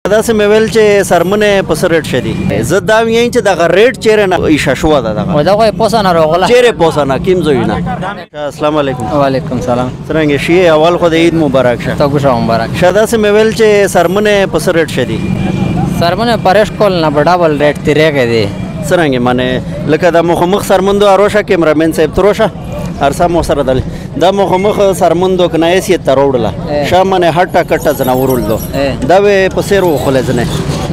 دا سه مې ویل چې سرمنه په سر ریټ شدي زه دا ویم چې دغه ریټ چیرې نه ایښه شوه ده دغه ودغه پوسانه راغله چیرې پوسانه کیم زوینه السلام علیکم وعلیکم سلام څنګه شي اول خو د عید مبارک شه تاسو شو مبارک شه دا سه مې ویل چې سرمنه په سر ریټ شدي سرمنه پرېش کول نه ډبل ریټ تیرې کې دي څنګه معنی لکه د مخمخ سرمندو اروشه کیمرامین صاحب تروشه ارسا مو سره دل دا مخمخ سرمندو کنایس یې تروړله شامنه هټه کټه زنه ورول دو دا به په سیرو خلځنه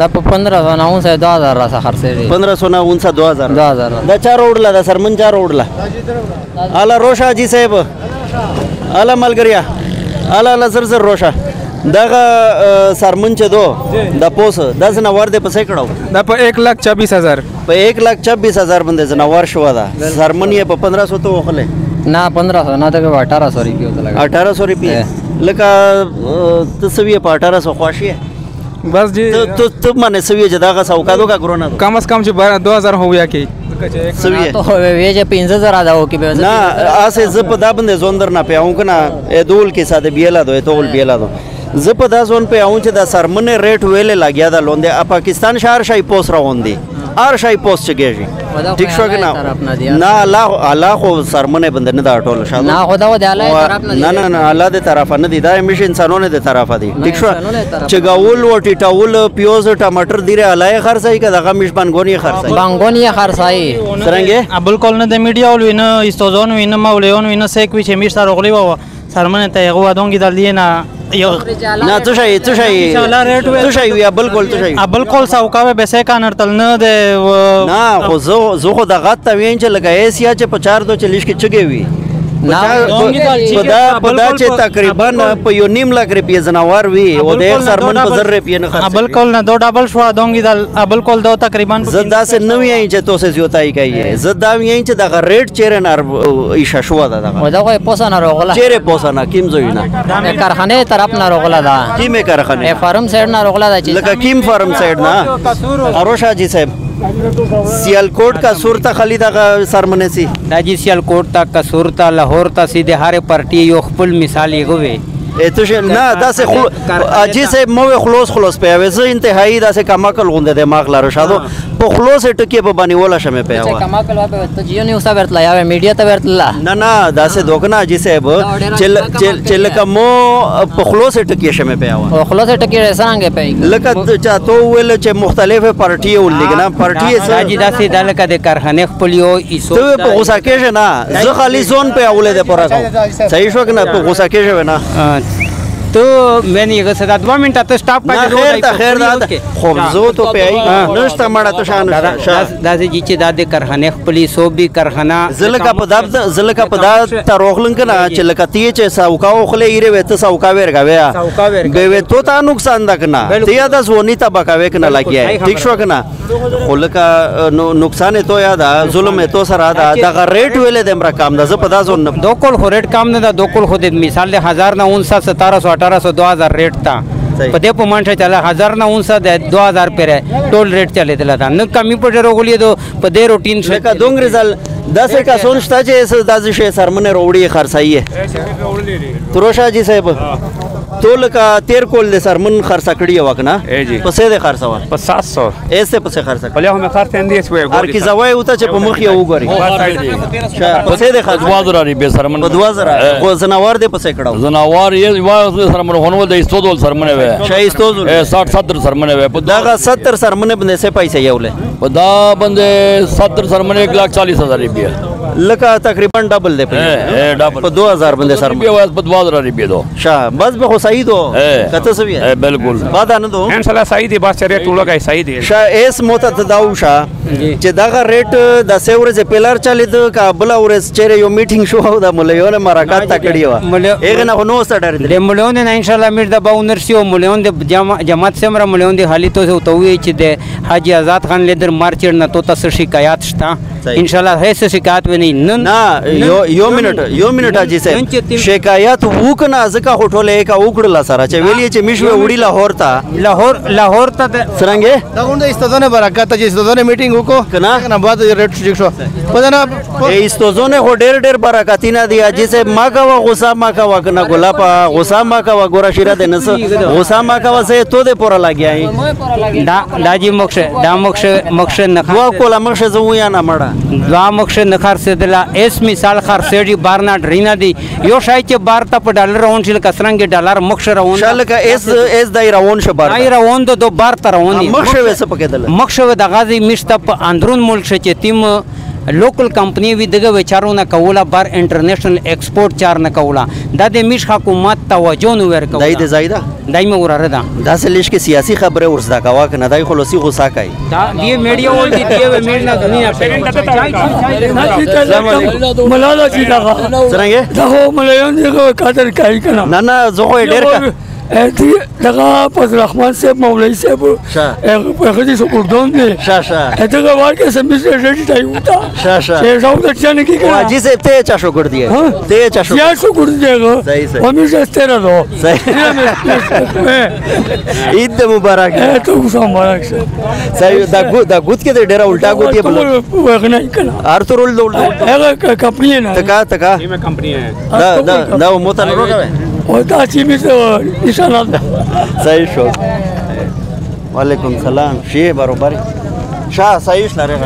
دا په 1500 نه 2000 را څخه خرڅېږي 1500 نه 2000 2000 دا چا روړله دا سرمن چا روړله الا روشا جی صاحب الا ملګریا الا زر زر روشا دغه سرمن چې دو د پوس د زنور د پسې کړو دا په 1,24,000 په 1,24,000 باندې زنور شو دا سرمن یې په 1500 ته وخله نه 1500 نه ته 1800 روپیه ته لګا 1800 روپیه لکه تسویه په 1800 خواشي बस जी तो माने सविये जदा का सौका दो का कोरोना कम से कम जो 2000 हो गया की सविये तो वे जे 15000 आदा हो की ना आसे जप दा बंदे जोंदर ना पे आऊं कना ए दूल के साथ बियला दो ए तोल बियला दो जप दा जोन पे आऊं च दा सरमने रेट वेले लाग्या दा लोंदे आ पाकिस्तान शहर शाही पोस रहोंदी आर शाही पोस चगेजी ठीक शो के ना अल्लाह को सरमने बंदे ने दा टोल शाह ना खुदा वो दयाला तरफ ना ना ना अल्लाह दे तरफ न दी दा हमेशा इंसानों ने दे तरफ दी ठीक शो चगाउल वटी टाउल पियोज टमाटर दिरे अलाय खरसाई का दगा मिशबान गोनी खरसाई तरंगे अबुल कॉल ने दे मीडिया उल विन इस्तोजोन विन माउलेओन विन सेक विच मिस्टर रोगली बाबा सरमने तयगो अदोंगी दल दिए ना ना तो शाही या बिल्कुल तो शाही अबुल कॉल साउकावे बेसे का नरतल न दे ना खो जो खो दगात तवें च लगाए सिया च 440 के चगे हुई ना पदा चे तकरीबन प यो नीम लाख रुपये जनावर वी ओ दे सरमन पर जर रुपये न खर्च अबुल कॉल न दो डबल शवा दोंगी दल अबुल कॉल दो तकरीबन जदा से नवी आई च तो से जोताई का ये जदा वी च दगा रेट चेरे नर ईशा शवा दा ودغه پوسانه راغله चेरे पोसाना किम जोइना कारखाने तरफ न रागला दा किमे कारखाने फार्म साइड न रागला दा लगा किम फार्म साइड ना अरोशा जी साहब सियालकोट का सुरता खाली दा सरमने सी दाजी सियालकोट तक का सुरता लाहौर ता सीधे हारे पार्टी यो खपल मिसाल गोवे ए तो ना दा से अजी से मोवे खलोस पे आवे से इंतहाई दा से कमाकल गुंदे दे माखला रशादो po khlos टके पे बनी वाला शमे पे आवा कमाकल वापे तो जियो ने उसा वर्तला यावे मीडिया त वर्तला ना ना दा से दोकना अजी से चल का मो po khlos टके शमे पे आवा खलोस टके रसांगे पे लका चा तो वेल चे मुख्तलिफ पार्टी उलिगना पार्टी से दाजी दा से दल का दे कारखाने खपलियो इसो तो पे गुस्सा के ना ज खाली जोन पे आउले दे परा सही शो ना पे गुस्सा के ना तो मैंने ये सदा 2 मिनट तो स्टॉप का खैर दा खूब जो तो पे आई नष्टा माड़ा तो शान दादी जीचे दादे कारखाने खपली सो भी कारखाना जिले का पदार्थ तारोखलन कना चलका तिये चे साउकाओ खले इरे वेत साउकावेर गावेया बेवे तो ता नुकसान दकना तिया दा सोनी ता बकावे कना लागिया ठीक शो कना खलका नुकसान तो यादा जुल्म है तो सरा दा रेट वेले देमरा काम दा ज पदा जोन दो कोल हो रेट काम ने दा दो कोल खुद मिसाल 1000 ना 1700 1800 2000 रेट था पदे पुमांठ चला 1000 ना 2000 पे टोल रेट चले तला था न कमी पड़े रोगली तो पदे रूटीन से का दोंग रिजल्ट 10 का सोनस्ता जे दाज शे सरमने रोड़ी खरसाई है तुरोशा जी साहब तोल का 13 कोल दे सरमन खरसा कड़ी वकना पसे दे खरसावा 700 ऐसे पसे खरसा पले हम खर्च एंदी छवे और की जवाय उता चे पमुखिया उगरी पसे दे खरसा 2000 रिबे सरमन 2000 को जनावर दे पसे कड़ा जनावर ये वा सरमन होनो दे इस्तोदोल सरमने वे शाय इस्तोदोल 60 70 सरमने वे दागा 70 सरमने बंदे से पैसे येवले पदा बंदे 70 सरमने 1,40,000 रिबे लका तकरीबन डबल दे पे डबल 2000 बंदे सर रिबे वास 2000 रिबे दो शाह बस बखो सही दो कत सभी है बिल्कुल बात आने दो इंशाल्लाह सही दी बस रेट लोग है सही दी शाह एस मोता तदाऊ शाह जे दागा रेट 10 एवरे जे पेलर चले तो का बला ओरे चेरे यो मीटिंग शो होदा मलेयो ने मराकात तकड़ीवा एक ना नो स्टार्टर दे मलेयो ने इंशाल्लाह मिर दा बाउनर सियो मलेयो दे जमात से मरा मलेयो दे हाली तो तो वे च दे हाजी आजाद खान लेदर मार्चर ना तो तस शिकायत स्ता इंशाल्लाह है से शिकायत में नहीं ना यो मिनट आजी से शिकायत हुक ना जका होठोले का उकडला सारा चे वेलिये चे मिशवे उडी लाहौर ता लाहौर ता सरंगे दगुंडे इस्तोने बरकत चे इस्तोने मीटिंग وکړو کنه بعد ریټ ټیک شو پدانه استوزونه هو ډېر برکاتینه دی چې ما کا غوسه ما کا کنه ګلابا غوسه ما کا ګورا شیره د نس غوسه ما کا وسه تو دې پورا لګیای دا جی مخش نه وا کولا مخش زو یا نه مړه دا مخش نه خر سدلا اس مثال خر سړي بارنا ډرینا دی یو شای چې بار ته په ډالر راون شل کسرنګ ډالر مخش راون شل کا اس دای راون ش بار دای راون دو بار ته راون مخش وسه پکې دل مخش د غازی مشته په اندرون ملک چې تیم لوکل کمپنی وی دغه وچارو نه کوله بار انټرنیشنل ایکسپورټ چار نه کوله دا د میش حکومت توجه نو ورکوله دای د زایدا دای مې وراره دا دا سلیش کې سیاسي خبره ورسدا کوا کنه دای خلاصي غوسه کوي دا دی میډیا ول دی میډیا دنیا السلام علیکم ملاله چې دا څنګه دا ملایان دغه قدر کوي کنه نه زه خو ډیر دغه پس رحمان صاحب مولوی صاحب په خدي سو اردن دی شاشه دغه ورکه سمې رېټ دی وتا شاشه شاو د چانه کې واجی صاحب ته چا شو ګور دی ته چا شو یا شو ګور دیغه همیشه ستره دو عید مبارک ته اوسه مبارک شه صحیح دا ګوت کې ډیر الټا ګوت دی بل وغنه کنه ارتور ول هغه کمپنی نه تکا یہ کمپنی ہے دا موته نه روکه او دا چې می اشاره صحیح شو وعلیکم سلام شی برابر شاه صحیح لري